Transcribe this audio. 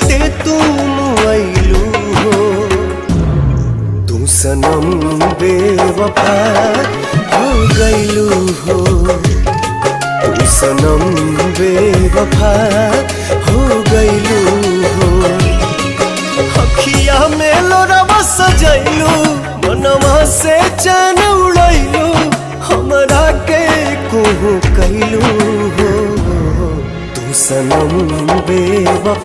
जियते तुम आइलू हो। तू सनम बेवफा हो गइलू हो। तू सनम बेवफा हो गइलू हो। अखिया में लोरवा सजैलू, मनवा से चैन उड़ैलू, हमरा के कोहू कैलू हो। तू सनम बेवफा